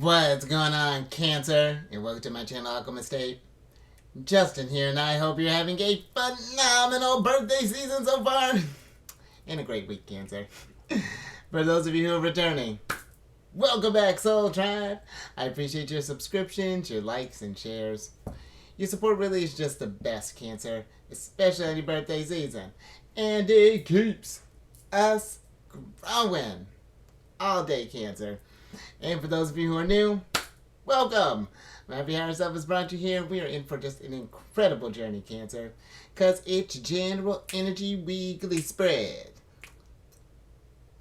What's going on, Cancer? And welcome to my channel, Alchemist. Justin here, and I hope you're having a phenomenal birthday season so far. And a great week, Cancer. For those of you who are returning, welcome back, Soul Tribe. I appreciate your subscriptions, your likes, and shares. Your support really is just the best, Cancer, especially on your birthday season. And it keeps us growing all day, Cancer. And for those of you who are new, welcome! My Happy Higher Self has brought you here. We are in for just an incredible journey, Cancer, because it's General Energy Weekly Spread.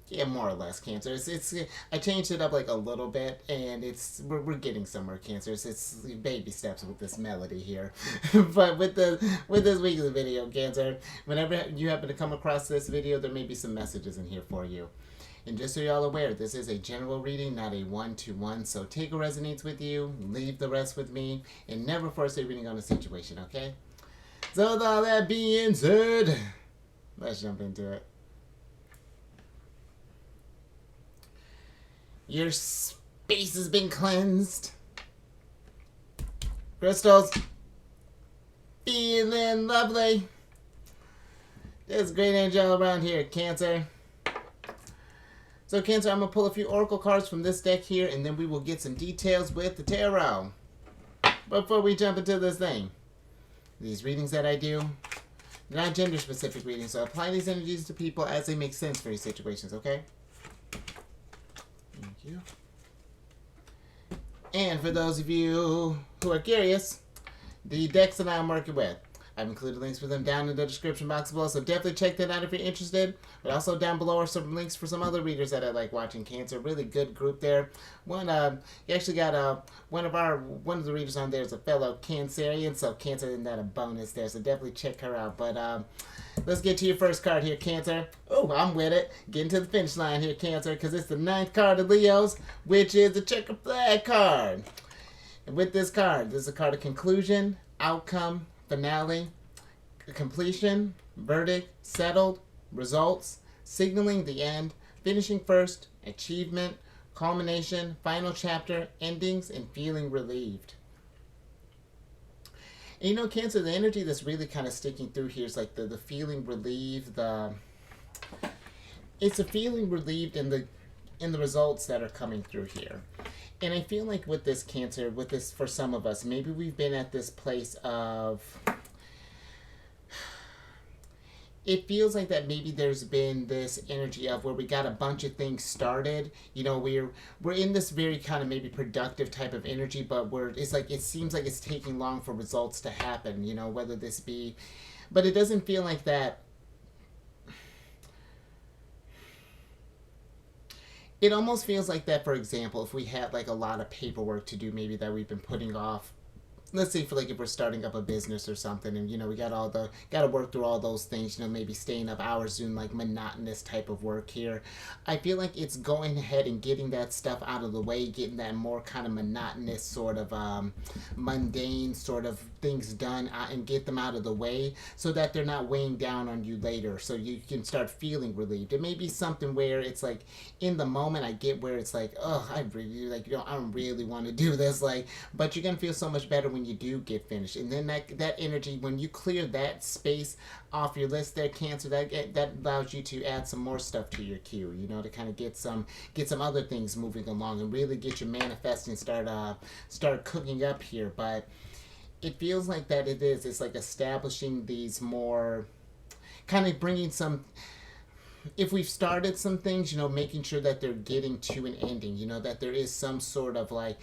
Yeah, more or less, Cancer. I changed it up like a little bit, and we're getting somewhere, Cancer. It's baby steps with this melody here. But with this weekly video, Cancer, whenever you happen to come across this video, there may be some messages in here for you. And just so you're all aware, this is a general reading, not a one-to-one, so take what resonates with you, leave the rest with me, and never force a reading on a situation, okay? So with all that being said, let's jump into it. Your space has been cleansed. Crystals, feeling lovely. There's great energy all around here, Cancer. So, Cancer, I'm going to pull a few oracle cards from this deck here, and then we will get some details with the tarot. Before we jump into this thing, these readings that I do, they're not gender-specific readings, so apply these energies to people as they make sense for your situations, okay? Thank you. And for those of you who are curious, the decks that I'm working with, I've included links for them down in the description box below, so definitely check that out if you're interested. But also down below are some links for some other readers that I like watching, Cancer. Really good group there. You actually got one of the readers on there is a fellow Cancerian, so Cancer isn't that a bonus there, so definitely check her out. But let's get to your first card here, Cancer. Oh, I'm with it. Getting to the finish line here, Cancer, because it's the 9th card of Leo's, which is the checker flag card. And with this card, this is a card of conclusion, outcome, finale, completion, verdict, settled, results, signaling the end, finishing first, achievement, culmination, final chapter, endings, and feeling relieved. And you know, Cancer, the energy that's really kind of sticking through here is like the feeling relieved, it's a feeling relieved in the results that are coming through here. And I feel like with this, Cancer, with this, for some of us, maybe we've been at this place of, it feels like that maybe there's been this energy of where we got a bunch of things started. You know, we're in this very kind of maybe productive type of energy, but it seems like it's taking long for results to happen, you know, whether this be, but it doesn't feel like that. It almost feels like that, for example, if we had like a lot of paperwork to do maybe that we've been putting off. Let's say for like if we're starting up a business or something, and you know we got to work through all those things, you know, maybe staying up hours doing like monotonous type of work here. I feel like it's going ahead and getting that stuff out of the way, getting that more kind of monotonous sort of mundane sort of things done, and get them out of the way so that they're not weighing down on you later, so you can start feeling relieved. It may be something where it's like in the moment I get where it's like, oh, I really like, you know, I don't really want to do this, like, but you're gonna feel so much better when you do get finished. And then that energy, when you clear that space off your list there, Cancer, that allows you to add some more stuff to your queue, you know, to kind of get some other things moving along and really get your manifesting start cooking up here. But it feels like that it's like establishing these more, kind of bringing some, if we've started some things, you know, making sure that they're getting to an ending, you know, that there is some sort of like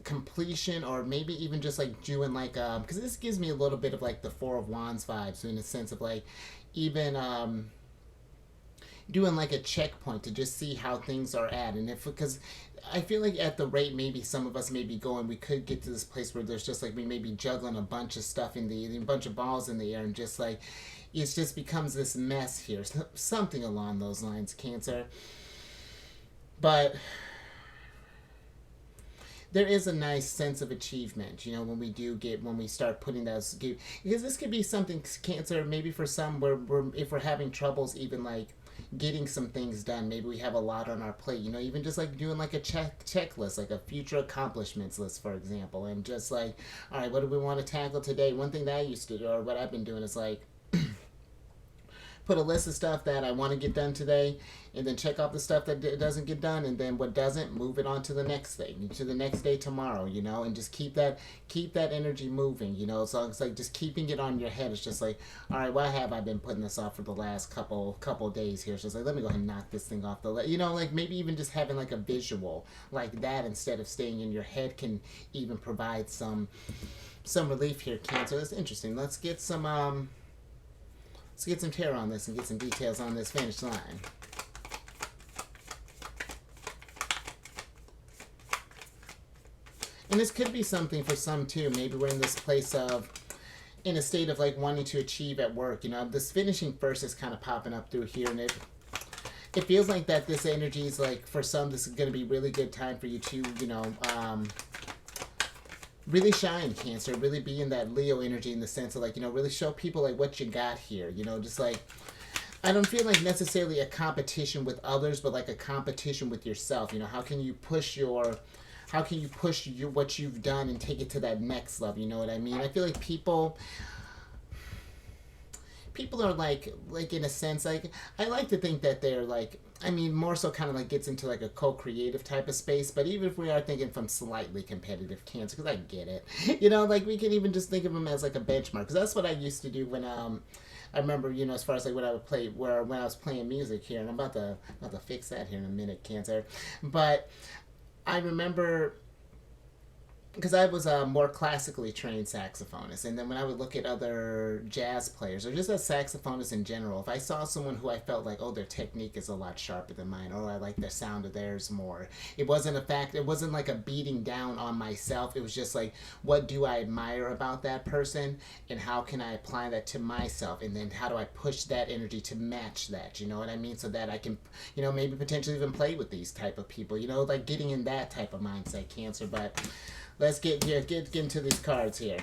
completion, or maybe even just like doing like because this gives me a little bit of like the Four of Wands vibes, in a sense of like even doing like a checkpoint to just see how things are at. And if, because I feel like at the rate maybe some of us may be going, we could get to this place where there's just like we may be juggling a bunch of stuff a bunch of balls in the air, and just like it just becomes this mess here, something along those lines, Cancer. But there is a nice sense of achievement, you know, when we start putting those, because this could be something, Cancer, maybe for some where if we're having troubles even like getting some things done. Maybe we have a lot on our plate, you know, even just like doing like a checklist, like a future accomplishments list, for example, and just like, all right, what do we want to tackle today? One thing that I used to do, or what I've been doing, is like put a list of stuff that I want to get done today, and then check off the stuff that doesn't get done, and then what doesn't, move it on to the next thing, to the next day tomorrow, you know, and just keep that energy moving, you know. So it's like just keeping it on your head. It's just like, all right, why have I been putting this off for the last couple days here? It's just like, let me go ahead and knock this thing off the list, you know, like maybe even just having like a visual like that instead of staying in your head can even provide some relief here, Cancer. That's interesting. Let's get some tarot on this and get some details on this finish line. And this could be something for some too. Maybe we're in this place of, in a state of like wanting to achieve at work. You know, this finishing first is kind of popping up through here, and it feels like that this energy is like, for some, this is going to be really good time for you to, you know, really shine, Cancer. Really be in that Leo energy, in the sense of like, you know, really show people like what you got here. You know, just like, I don't feel like necessarily a competition with others, but like a competition with yourself. You know, how can you push what you've done and take it to that next level? You know what I mean? I feel like people are like in a sense, like, I like to think that they're like, I mean, more so kind of like gets into like a co-creative type of space. But even if we are thinking from slightly competitive, Cancer, because I get it, you know, like we can even just think of them as like a benchmark, because that's what I used to do when I remember, you know, as far as like when I would play, when I was playing music here, and I'm about to fix that here in a minute, Cancer. But I remember, because I was a more classically trained saxophonist, and then when I would look at other jazz players or just as saxophonists in general, if I saw someone who I felt like, oh, their technique is a lot sharper than mine, or I like the sound of theirs more, it wasn't like a beating down on myself. It was just like, what do I admire about that person, and how can I apply that to myself, and then how do I push that energy to match that, you know what I mean, so that I can, you know, maybe potentially even play with these type of people, you know, like getting in that type of mindset, Cancer. But let's get into these cards here.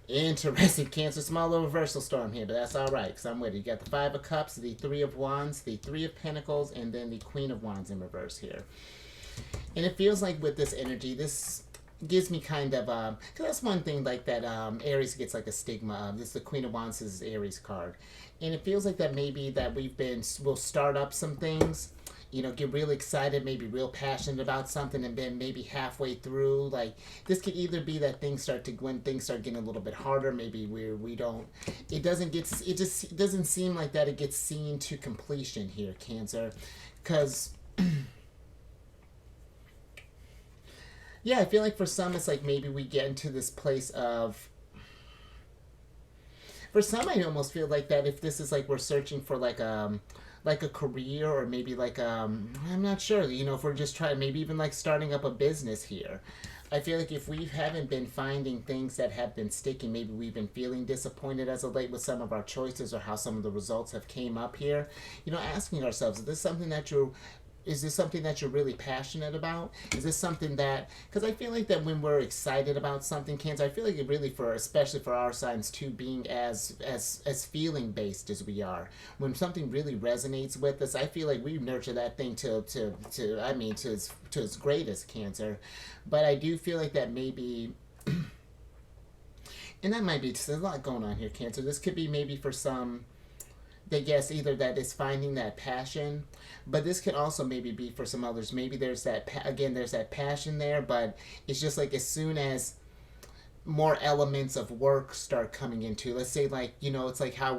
Interesting, Cancer. Small little reversal storm here, but that's all right, because I'm with it. You got the Five of Cups, the Three of Wands, the Three of Pentacles, and then the Queen of Wands in reverse here. And it feels like with this energy, this gives me kind of, because that's one thing like that Aries gets like a stigma of. This is the Queen of Wands, is Aries card. And it feels like that maybe that we'll start up some things, you know, get really excited, maybe real passionate about something, and then maybe halfway through, like, this could either be that when things start getting a little bit harder, maybe it doesn't seem like that it gets seen to completion here, Cancer, because yeah, I feel like for some it's like maybe we get into this place of, for some I almost feel like that if this is like we're searching for like a career, or maybe like I'm not sure, you know, if we're just trying, maybe even like starting up a business here. I feel like if we haven't been finding things that have been sticking, maybe we've been feeling disappointed as of late with some of our choices or how some of the results have came up here. You know, asking ourselves, is this something that you're really passionate about? Is this something that, because I feel like that when we're excited about something, Cancer, I feel like it really, especially for our signs too, being as feeling based as we are, when something really resonates with us, I feel like we nurture that thing to its greatest, Cancer. But I do feel like that maybe, and that might be, there's a lot going on here, Cancer. This could be maybe for some, they guess either that is finding that passion, but this could also maybe be for some others. Maybe there's that passion there, but it's just like as soon as more elements of work start coming into, let's say, like, you know, it's like how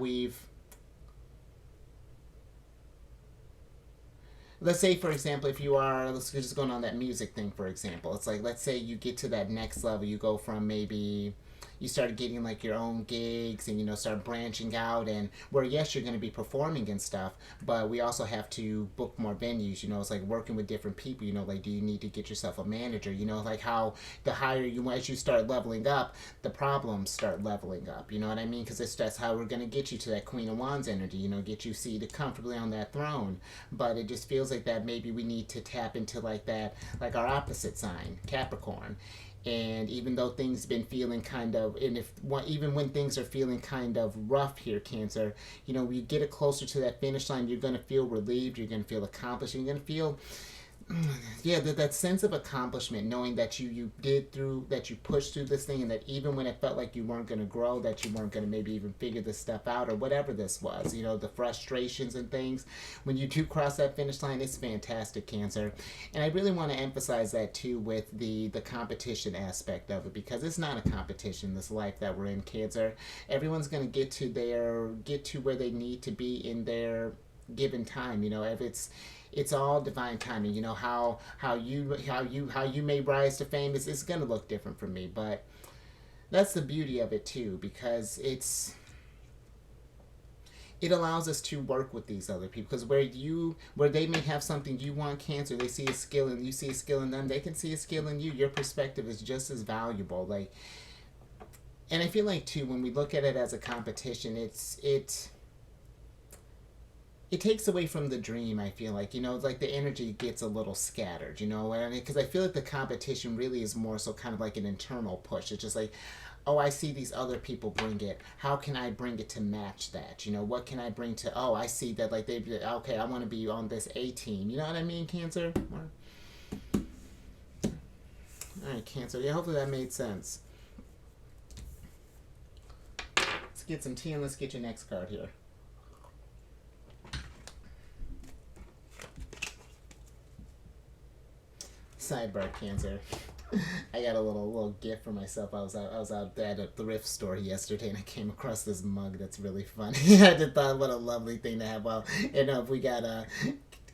let's say, for example, if you are, let's just going on that music thing, for example, it's like, let's say you get to that next level, you go from maybe you start getting like your own gigs, and, you know, start branching out, and where, yes, you're going to be performing and stuff, but we also have to book more venues. You know, it's like working with different people, you know, like, do you need to get yourself a manager? You know, like how the higher you, as you start leveling up, the problems start leveling up, you know what I mean? Because that's how we're going to get you to that Queen of Wands energy, you know, get you seated comfortably on that throne. But it just feels like that maybe we need to tap into like that, like our opposite sign, Capricorn. And even though things been feeling kind of, and if even when things are feeling kind of rough here, Cancer, you know, you get it closer to that finish line, you're going to feel relieved, you're going to feel accomplished, you're going to feel, yeah, that sense of accomplishment, knowing that you pushed through this thing, and that even when it felt like you weren't going to grow, that you weren't going to maybe even figure this stuff out, or whatever this was, you know, the frustrations and things, when you do cross that finish line, it's fantastic, Cancer. And I really want to emphasize that too with the competition aspect of it, because it's not a competition, this life that we're in, Cancer. Everyone's going to get to where they need to be in their given time. You know, if it's all divine timing. You know, how you may rise to fame is going to look different from me, but that's the beauty of it too, because it allows us to work with these other people, because where they may have something you want, Cancer, they see a skill and you see a skill in them, they can see a skill in you. Your perspective is just as valuable. Like, and I feel like too, when we look at it as a competition, it takes away from the dream. I feel like, you know, like the energy gets a little scattered, you know, because I feel like the competition really is more so kind of like an internal push. It's just like, oh, I see these other people bring it, how can I bring it to match that, you know, what can I bring to, oh, I see that, like, okay, I want to be on this A team, you know what I mean, Cancer? Alright, Cancer, yeah, hopefully that made sense. Let's get some tea and let's get your next card here. Sidebar, Cancer. I got a little gift for myself. I was out at a thrift store yesterday, and I came across this mug that's really funny. I just thought, what a lovely thing to have. Well, you know, if we got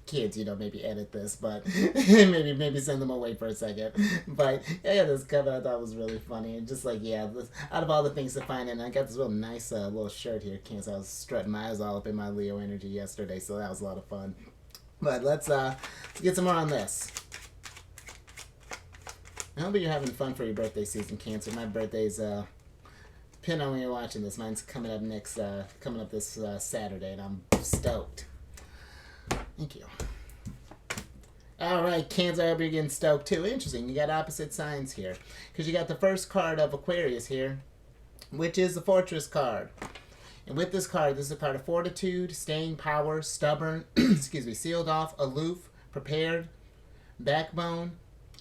kids, you know, maybe edit this, but maybe send them away for a second. But yeah, this cover I thought was really funny, and just like, yeah, out of all the things to find, and I got this real nice little shirt here, Cancer. I was strutting my eyes all up in my Leo energy yesterday, so that was a lot of fun. But let's get some more on this. I hope you're having fun for your birthday season, Cancer. My birthday's depending on when you're watching this. Mine's coming up this Saturday, and I'm stoked. Thank you. All right, Cancer, I hope you're getting stoked too. Interesting. You got opposite signs here, because you got the first card of Aquarius here, which is the Fortress card. And with this card, this is a card of fortitude, staying power, stubborn, sealed off, aloof, prepared, backbone,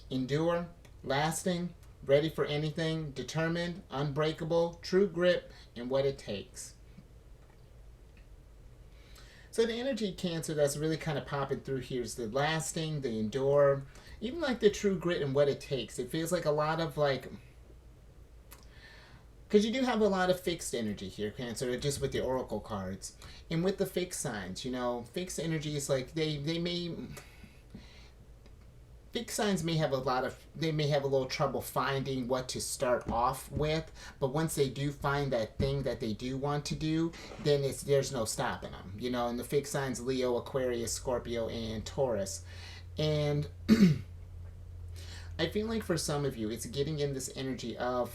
endure, lasting, ready for anything, determined, unbreakable, true grip, and what it takes. So the energy, Cancer, that's really kind of popping through here is the lasting, the endure, even like the true grit and what it takes. It feels like a lot of like, because you do have a lot of fixed energy here, Cancer, just with the oracle cards. And with the fixed signs, you know, fixed energy is like fixed signs may have a little trouble finding what to start off with, but once they do find that thing that they do want to do, then there's no stopping them, you know. And the fixed signs, Leo, Aquarius, Scorpio, and Taurus. And I feel like for some of you, it's getting in this energy of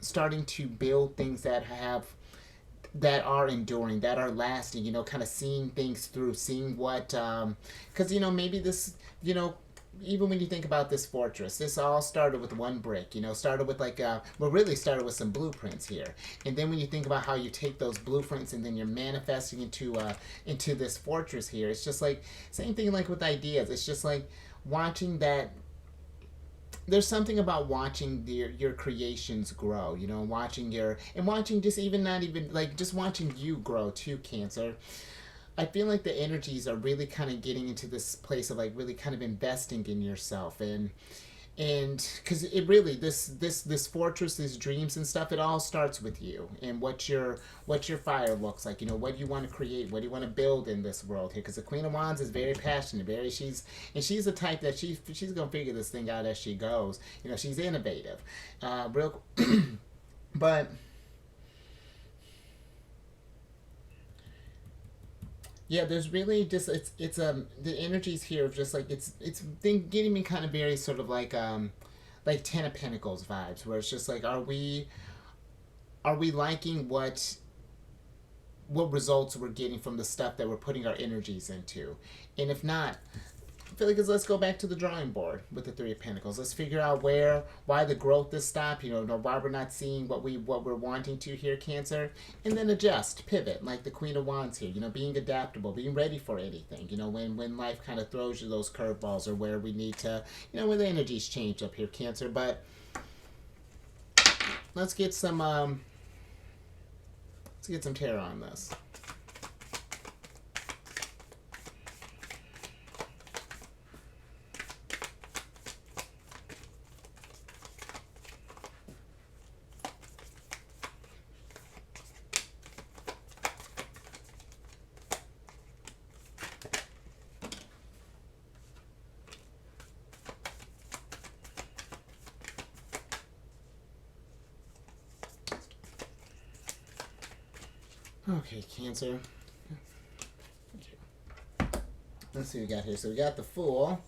starting to build things that are enduring, that are lasting, you know, kind of seeing things through, seeing what, because, you know, maybe this, you know, even when you think about this fortress, this all started with one brick, you know, started with really started with some blueprints here. And then when you think about how you take those blueprints and then you're manifesting into this fortress here, it's just like, same thing like with ideas. It's just like watching that, there's something about watching your creations grow, you know, watching just just watching you grow too, Cancer. I feel like the energies are really kind of getting into this place of like really kind of investing in yourself, and because it really, this fortress, these dreams and stuff, it all starts with you and what your fire looks like, you know, what you want to create, what do you want to build in this world here, because the Queen of Wands is very passionate, she's the type that she's gonna figure this thing out as she goes, you know, she's innovative, but yeah, there's really just it's the energies here of just like it's getting me kind of very sort of like Ten of Pentacles vibes, where it's just like, are we liking what results we're getting from the stuff that we're putting our energies into, and if not, I feel like let's go back to the drawing board with the Three of Pentacles. Let's figure out why the growth is stopped. Why we're not seeing what we're wanting to here, Cancer, and then adjust, pivot, like the Queen of Wands here. Being adaptable, being ready for anything. When life kind of throws you those curveballs, or where we need to, when the energies change up here, Cancer. But let's get some tarot on this. Okay, Cancer. Let's see what we got here. So we got the Fool.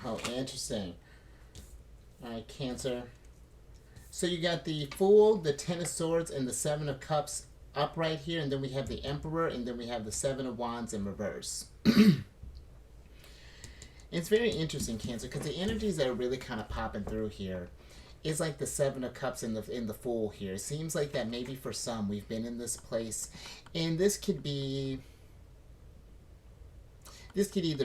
Oh, interesting. Alright, Cancer. So you got the Fool, the Ten of Swords, and the Seven of Cups upright here, and then we have the Emperor, and then we have the Seven of Wands in reverse. It's very interesting, Cancer, because the energies that are really kind of popping through here is like the Seven of Cups in the Fool here. It seems like that maybe for some we've been in this place, and this could either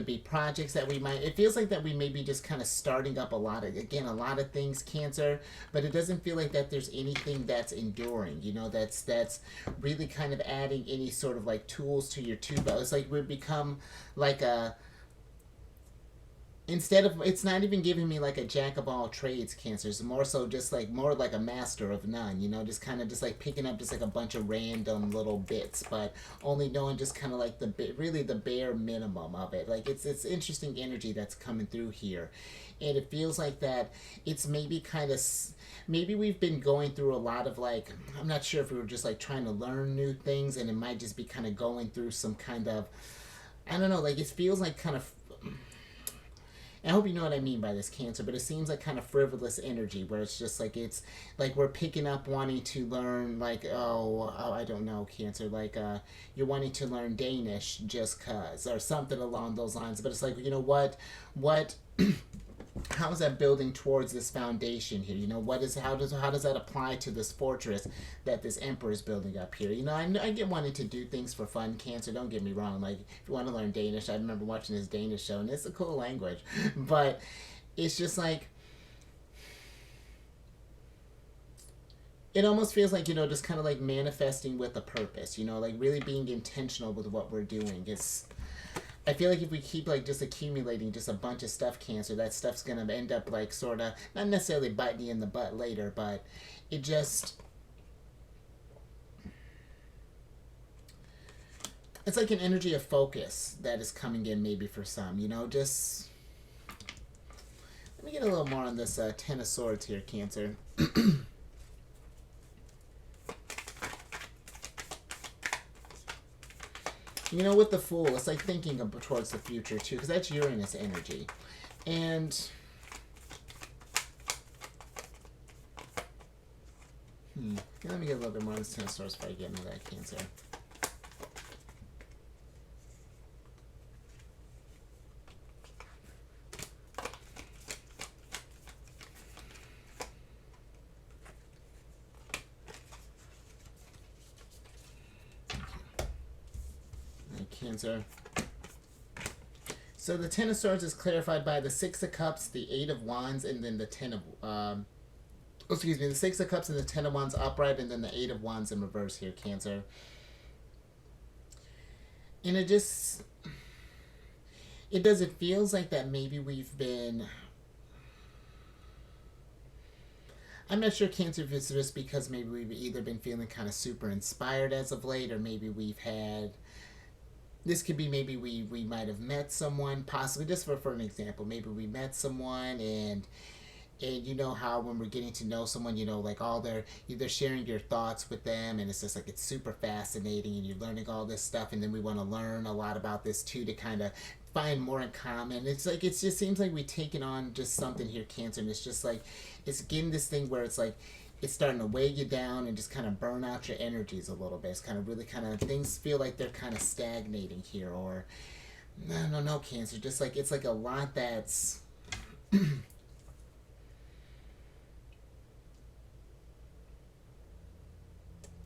be projects that it feels like that we may be just kind of starting up a lot of things, Cancer, but it doesn't feel like that there's anything that's enduring, that's really kind of adding any sort of like tools to your tool belt. It's like we've become like it's not even giving me like a jack of all trades, Cancer. It's more so just like more like a master of none, just kind of just like picking up just like a bunch of random little bits, but only knowing just kind of like the bare minimum of it. Like it's interesting energy that's coming through here, and it feels like that it's maybe we've been going through a lot of like, I'm not sure if we were just like trying to learn new things, and it might just be kind of going through some kind of, I don't know, like it feels like kind of, I hope you know what I mean by this, Cancer, but it seems like kind of frivolous energy where it's just like we're picking up wanting to learn like, I don't know, Cancer, like you're wanting to learn Danish just cuz or something along those lines, but it's like, what how is that building towards this foundation here? How does that apply to this fortress that this Emperor is building up here? I get wanting to do things for fun, Cancer. Don't get me wrong. Like if you want to learn Danish, I remember watching this Danish show, and it's a cool language, but it's just like it almost feels like just kind of like manifesting with a purpose. Like really being intentional with what we're doing. I feel like if we keep like just accumulating just a bunch of stuff, Cancer, that stuff's gonna end up like sort of not necessarily biting you in the butt later, but it just, it's like an energy of focus that is coming in maybe for some, just let me get a little more on this Ten of Swords here, Cancer. With the Fool, it's like thinking towards the future, too, because that's Uranus energy. And let me get a little bit more on this Ten of Swords before I get into that, Cancer. Cancer. So the Ten of Swords is clarified by the Six of Cups, the Eight of Wands, and then the the Six of Cups and the Ten of Wands upright, and then the Eight of Wands in reverse here, Cancer. And it feels like that maybe we've been, I'm not sure, Cancer, if it's just because maybe we've either been feeling kind of super inspired as of late, or maybe this could be maybe we might have met someone, possibly, just for an example, maybe we met someone and you know how when we're getting to know someone, like they're sharing your thoughts with them, and it's just like it's super fascinating, and you're learning all this stuff, and then we want to learn a lot about this too to kind of find more in common. It's like it just seems like we've taken on just something here, Cancer, and it's just like it's getting this thing where it's like it's starting to weigh you down and just kind of burn out your energies a little bit. It's kind of really things feel like they're kind of stagnating here, or No, Cancer. Just like it's like a lot that's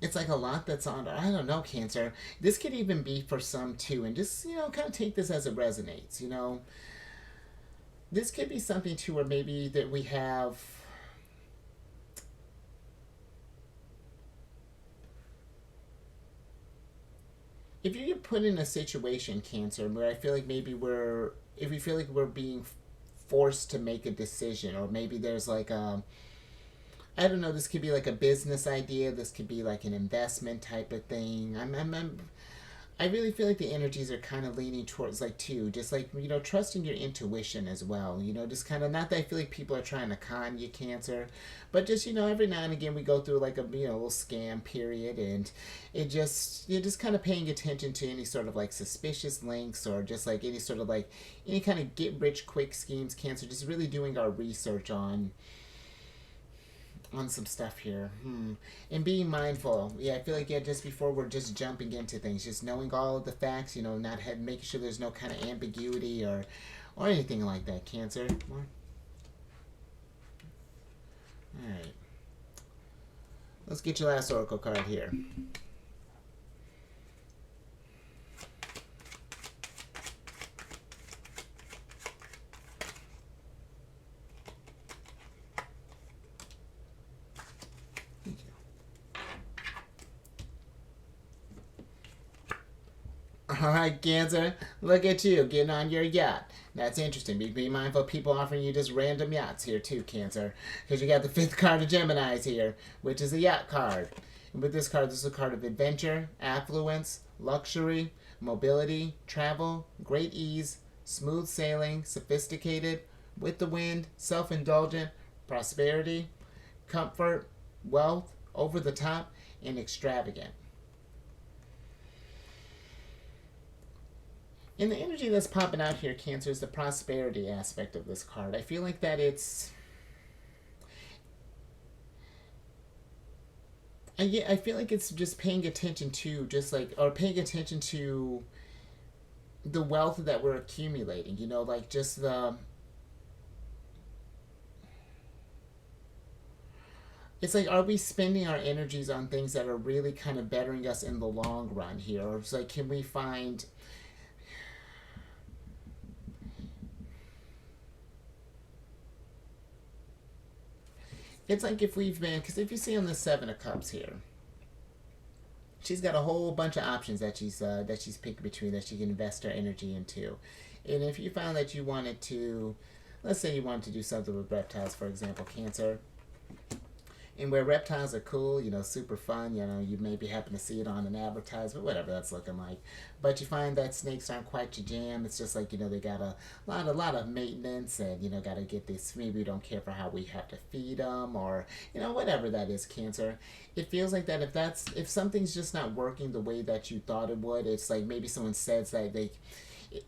it's like a lot that's on. I don't know, Cancer. This could even be for some too, and just kind of take this as it resonates. This could be something too, where maybe that we have. If you get put in a situation, Cancer, where I feel like maybe if we feel like we're being forced to make a decision, or maybe there's like I don't know, this could be like a business idea, this could be like an investment type of thing. I really feel like the energies are kind of leaning towards like too, just like trusting your intuition as well. Just kind of not that I feel like people are trying to con you, Cancer, but just every now and again we go through like a little scam period, and it just you're just kind of paying attention to any sort of like suspicious links, or just like any sort of like any kind of get rich quick schemes, Cancer. Just really doing our research on some stuff here. And being mindful. Yeah, I feel like just before we're just jumping into things, just knowing all of the facts, not making sure there's no kind of ambiguity or anything like that, Cancer. More? Alright. Let's get your last oracle card here. All right, Cancer, look at you getting on your yacht. That's interesting. Be mindful of people offering you just random yachts here too, Cancer, because you got the fifth card of Gemini's here, which is a yacht card. And with this card, this is a card of adventure, affluence, luxury, mobility, travel, great ease, smooth sailing, sophisticated, with the wind, self-indulgent, prosperity, comfort, wealth, over the top, and extravagant. And the energy that's popping out here, Cancer, is the prosperity aspect of this card. I feel like that I feel like it's just paying attention to or paying attention to the wealth that we're accumulating. Like just the. It's like, are we spending our energies on things that are really kind of bettering us in the long run here? Or it's like, can we find it's like if we've been, because if you see on the Seven of Cups here, she's got a whole bunch of options that she's picking between that she can invest her energy into. And if you found that you wanted to, let's say you wanted to do something with reptiles, for example, Cancer, and where reptiles are cool, super fun, you maybe happen to see it on an advertisement, whatever that's looking like. But you find that snakes aren't quite your jam. It's just like, they got a lot of maintenance, and, got to get this. Maybe we don't care for how we have to feed them, or, whatever that is, Cancer. It feels like that if something's just not working the way that you thought it would, it's like maybe someone says that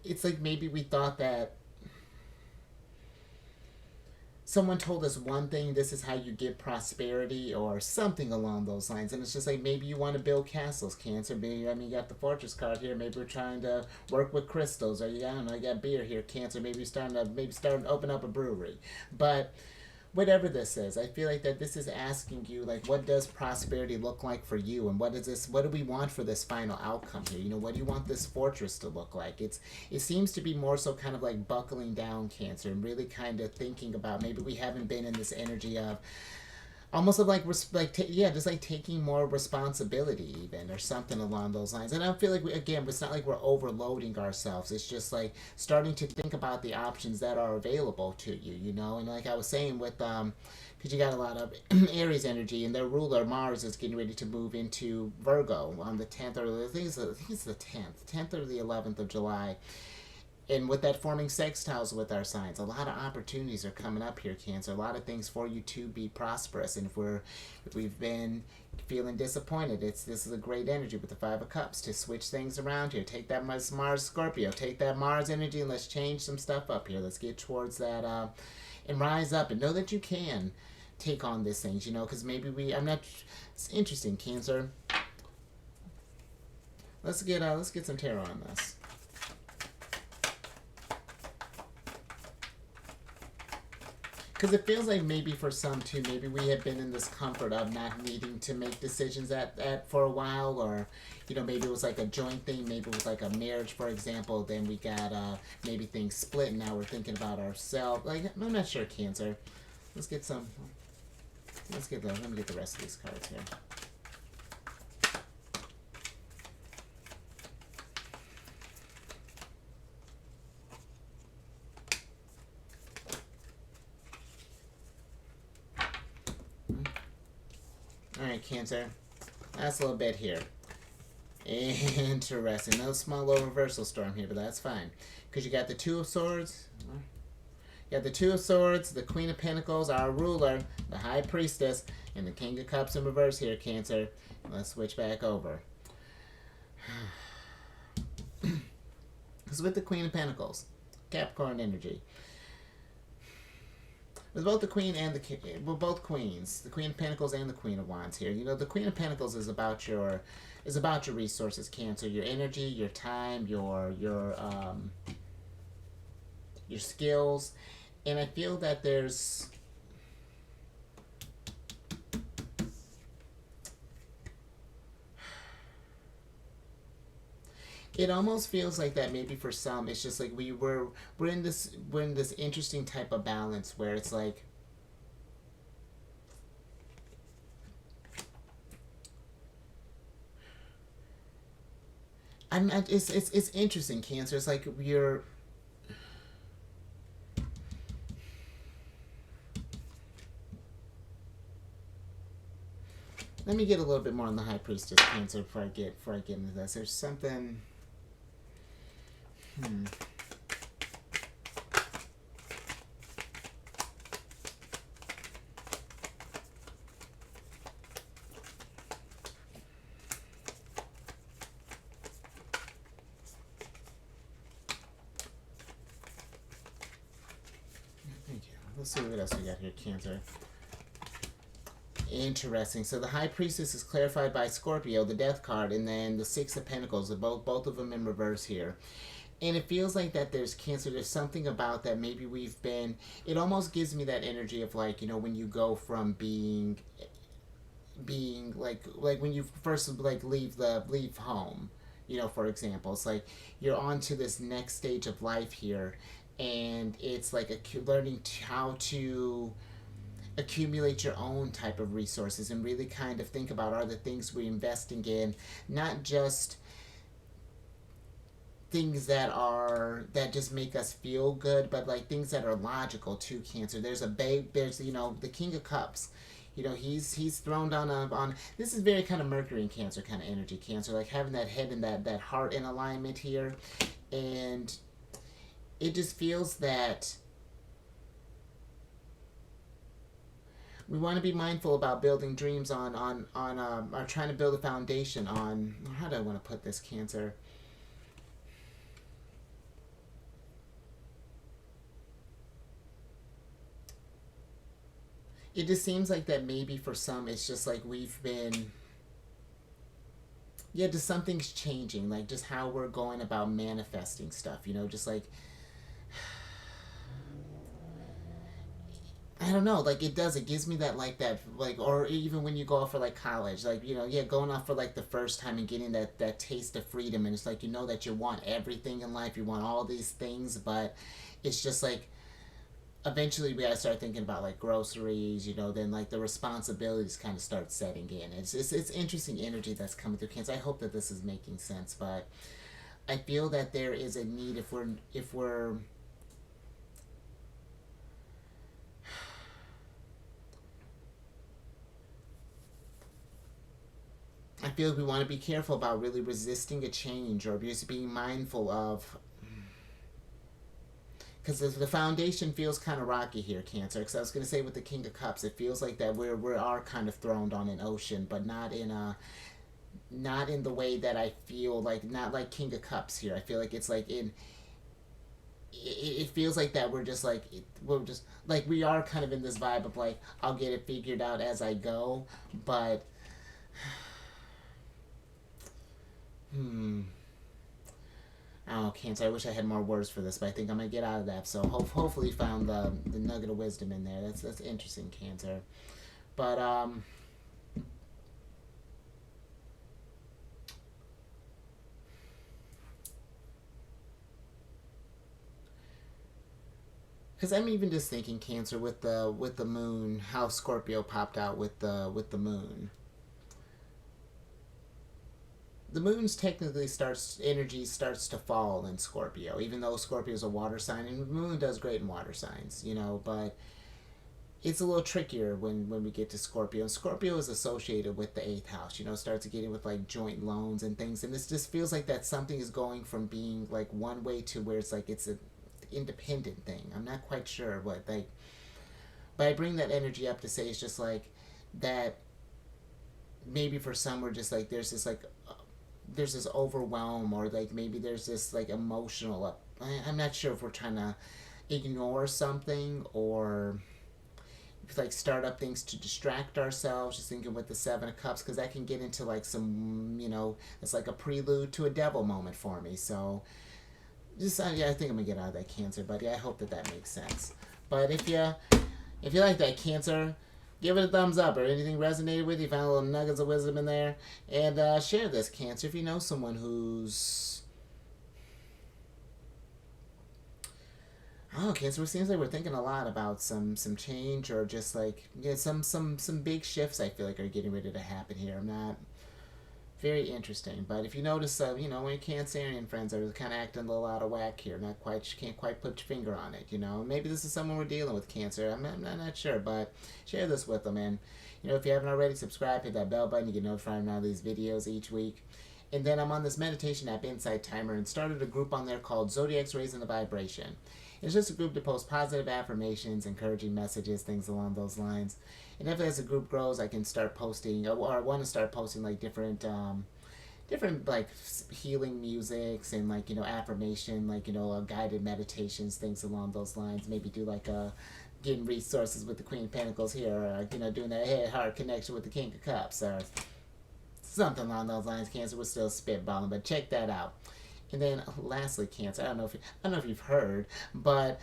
it's like maybe we thought that someone told us one thing, this is how you get prosperity, or something along those lines. And it's just like maybe you want to build castles, Cancer. Maybe, you got the fortress card here. Maybe we're trying to work with crystals, or I don't know, you got beer here, Cancer. Maybe you're starting to open up a brewery. But whatever this is, I feel like that this is asking you, like, what does prosperity look like for you, and what do we want for this final outcome here? What do you want this fortress to look like? It seems to be more so kind of like buckling down, Cancer, and really kind of thinking about maybe we haven't been in this energy of almost of just like taking more responsibility, even, or something along those lines. And I feel like it's not like we're overloading ourselves. It's just like starting to think about the options that are available to you. And like I was saying with because you got a lot of Aries energy, and their ruler Mars is getting ready to move into Virgo on the 10th, or I think it's the 10th or the 11th of July. And with that forming sextiles with our signs, a lot of opportunities are coming up here, Cancer. A lot of things for you to be prosperous. And if we've been feeling disappointed, this is a great energy with the Five of Cups to switch things around here. Take that Mars Scorpio, take that Mars energy, and let's change some stuff up here. Let's get towards that and rise up, and know that you can take on these things. Because maybe I'm not. It's interesting, Cancer. Let's get some tarot on this. because it feels like maybe for some too, maybe we have been in this comfort of not needing to make decisions at for a while, or maybe it was like a joint thing, maybe it was like a marriage, for example. Then we got maybe things split, and now we're thinking about ourselves. Like, I'm not sure, Cancer. Let's get some. Let me get the rest of these cards here. Alright, Cancer. Last little bit here. Interesting. No small little reversal storm here, but that's fine. Because you got the Two of Swords. You got the Two of Swords, the Queen of Pentacles, our ruler, the High Priestess, and the King of Cups in reverse here, Cancer. Let's switch back over. Because with the Queen of Pentacles, Capricorn energy. With both the Queen and both Queens, the Queen of Pentacles and the Queen of Wands here. The Queen of Pentacles is about your resources, Cancer, your energy, your time, your skills, and I feel that there's it almost feels like that maybe for some it's just like we're in this interesting type of balance where it's like it's interesting, Cancer. It's like we're let me get a little bit more on the High Priestess, Cancer, before I get into this. There's something. Thank you. Let's see what else we got here, Cancer. Interesting. So the High Priestess is clarified by Scorpio, the Death card, and then the Six of Pentacles, both of them in reverse here. And it feels like that there's Cancer. There's something about that maybe we've been. It almost gives me that energy of like when you go from being like when you first like leave home. For example, it's like you're on to this next stage of life here, and it's like learning how to accumulate your own type of resources and really kind of think about are the things we're investing in not just things that just make us feel good, but like things that are logical too, Cancer. There's the King of Cups. He's thrown on this is very kind of Mercury and Cancer kind of energy, Cancer, like having that head and that heart in alignment here, and it just feels that we want to be mindful about building dreams on or trying to build a foundation on, how do I want to put this, Cancer? It just seems like that maybe for some it's just like we've been, just something's changing, like just how we're going about manifesting stuff, just like, I don't know, like it gives me that, or even when you go off for like college, like, going off for like the first time and getting that taste of freedom, and it's like, that you want everything in life, you want all these things, but it's just like, eventually we gotta start thinking about like groceries, then like the responsibilities kind of start setting in. It's interesting energy that's coming through, Cancer. I hope that this is making sense, but I feel that there is a need if we're I feel like we want to be careful about really resisting a change or just being mindful of, because the foundation feels kind of rocky here, Cancer. Because I was going to say with the King of Cups, it feels like that we are kind of thrown on an ocean, but not in the way that I feel like, not like King of Cups here. I feel like it's like it feels like that we're just we are kind of in this vibe of like, I'll get it figured out as I go, but Oh, Cancer, I wish I had more words for this, but I think I'm going to get out of that. So hopefully you found the nugget of wisdom in there. That's interesting, Cancer. But, because I'm even just thinking, Cancer, with the moon, how Scorpio popped out with the moon. The moon's technically starts to fall in Scorpio, even though Scorpio is a water sign, and the moon does great in water signs, you know, but it's a little trickier when we get to Scorpio. And Scorpio is associated with the eighth house, you know, starts getting with like joint loans and things. And this just feels like that something is going from being like one way to where it's like it's an independent thing. I'm not quite sure what, like, but I bring that energy up to say it's just like that maybe for some we're just like there's this overwhelm, or like maybe there's this like emotional up. I'm not sure if we're trying to ignore something or like start up things to distract ourselves. Just thinking with the Seven of Cups, because that can get into like some, you know, it's like a prelude to a devil moment for me. So just yeah, I think I'm gonna get out of that, Cancer, but yeah, I hope that that makes sense. But if you like that, Cancer, give it a thumbs up, or anything resonated with you, found little nuggets of wisdom in there, and share this, Cancer, if you know someone who's, oh, Cancer, it seems like we're thinking a lot about some change, or just like, yeah, some big shifts I feel like are getting ready to happen here. I'm not very interesting, but if you notice, you know, when your Cancerian friends are kind of acting a little out of whack here, not quite, can't quite put your finger on it, you know. Maybe this is someone we're dealing with, Cancer. I'm not sure, but share this with them, and you know, if you haven't already, subscribe, hit that bell button, you get notified when I these videos each week. And then I'm on this meditation app, Insight Timer, and started a group on there called Zodiacs Raising the Vibration. It's just a group to post positive affirmations, encouraging messages, things along those lines. And if as the group grows, I can start posting, or I want to start posting like different like healing musics and like, you know, affirmation, like, you know, guided meditations, things along those lines. Maybe do like a getting resources with the Queen of Pentacles here, or you know, doing that head heart connection with the King of Cups, or something along those lines. Cancer, was still spitballing, but check that out. And then lastly, Cancer, I don't know if you've heard, but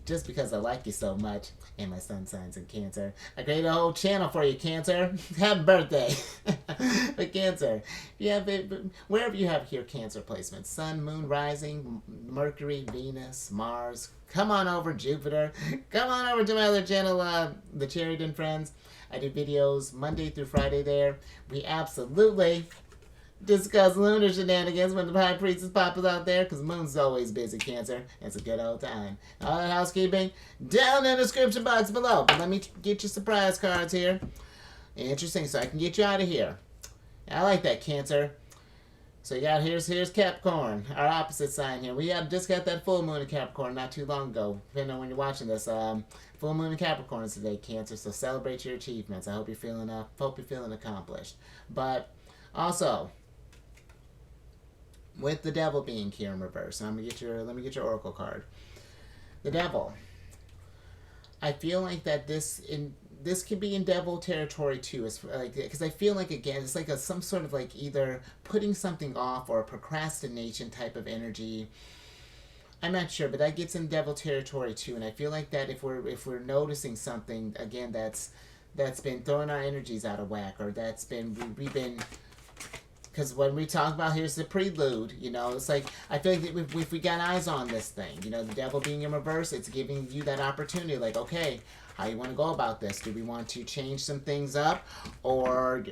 just because I like you so much, and my sun signs in Cancer, I created a whole channel for you, Cancer. Happy birthday. But Cancer, you have wherever you have here Cancer placements, Sun, Moon, Rising, Mercury, Venus, Mars, come on over, Jupiter. Come on over to my other channel, the Cherryden Friends. I do videos Monday through Friday there. We absolutely discuss lunar shenanigans when the high priestess pops out there, because Moon's always busy, Cancer. It's a good old time. All that housekeeping down in the description box below. But let me get you surprise cards here. Interesting, so I can get you out of here. I like that, Cancer. So you got here's Capricorn, our opposite sign here. We just got that full moon in Capricorn not too long ago. Depending on when you're watching this, full moon in Capricorn today, Cancer. So celebrate your achievements. I hope you're feeling accomplished. But also, with the devil being here in reverse, and let me get your oracle card. The devil. I feel like that this could be in devil territory too, because I feel like, again, it's like some sort of like either putting something off or a procrastination type of energy. I'm not sure, but that gets in devil territory too, and I feel like that if we're noticing something, again, that's been throwing our energies out of whack, or we've been, because when we talk about, here's the prelude, you know, it's like, I feel like if we got eyes on this thing, you know, the devil being in reverse, it's giving you that opportunity, like, okay, how you want to go about this? Do we want to change some things up, or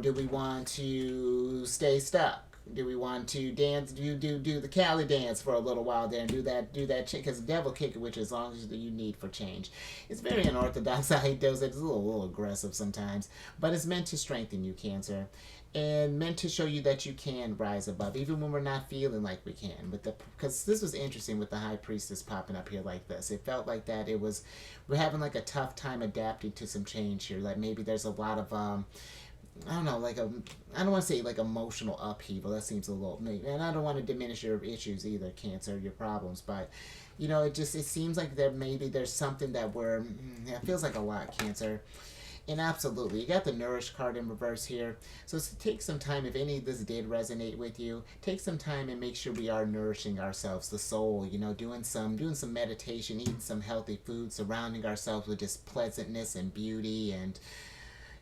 do we want to stay stuck? Do we want to dance, do the Cali dance for a little while there, and do that, because the devil kick it, which as long as you need for change. It's very unorthodox how he does it. It's a little aggressive sometimes, but it's meant to strengthen you, Cancer, and meant to show you that you can rise above, even when we're not feeling like we can. Because this was interesting with the High Priestess popping up here like this. It felt like that we're having like a tough time adapting to some change here. Like maybe there's a lot of I don't know, I don't want to say like emotional upheaval. That seems a little, and I don't want to diminish your issues either, Cancer, your problems, but you know, it seems like there's something that it feels like a lot, Cancer. And absolutely, you got the Nourish card in reverse here. So take some time, if any of this did resonate with you, take some time and make sure we are nourishing ourselves, the soul, you know, doing some meditation, eating some healthy food, surrounding ourselves with just pleasantness and beauty, and,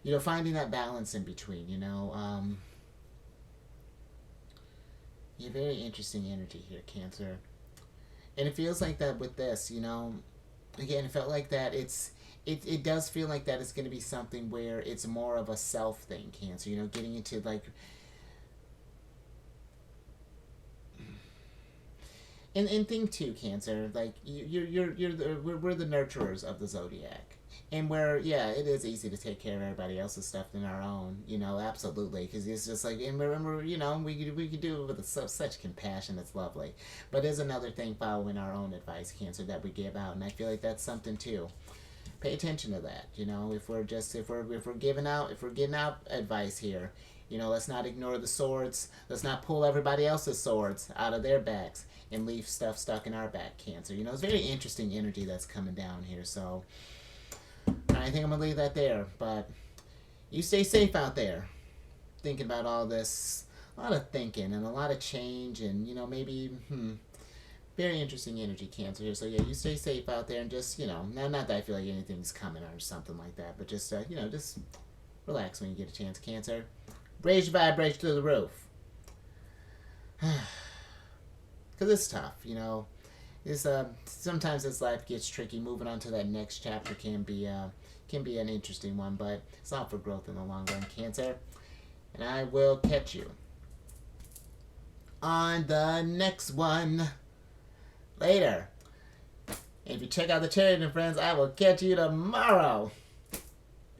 you know, finding that balance in between, you know. Yeah, very interesting energy here, Cancer. And it feels like that with this, you know, again, it felt like that it does feel like that it's going to be something where it's more of a self thing, Cancer, you know, getting into like, and thing too, Cancer, like we're the nurturers of the Zodiac, and where, yeah, it is easy to take care of everybody else's stuff than our own, you know, absolutely, because it's just like, and remember, you know, we could do it with such compassion. It's lovely, but there's another thing following our own advice, Cancer, that we give out, and I feel like that's something too. Pay attention to that. You know, if we're getting out advice here, you know, let's not ignore the swords. Let's not pull everybody else's swords out of their backs and leave stuff stuck in our back, Cancer. You know, it's very interesting energy that's coming down here. So I think I'm gonna leave that there. But you stay safe out there. Thinking about all this, a lot of thinking and a lot of change, and, you know, maybe very interesting energy, Cancer here. So yeah, you stay safe out there, and just, you know, not that I feel like anything's coming or something like that, but just you know, just relax when you get a chance, Cancer. Raise your vibration to the roof. Because it's tough, you know. It's sometimes this life gets tricky. Moving on to that next chapter can be an interesting one, but it's all for growth in the long run, Cancer. And I will catch you on the next one later. And if you check out the charity, friends, I will catch you tomorrow.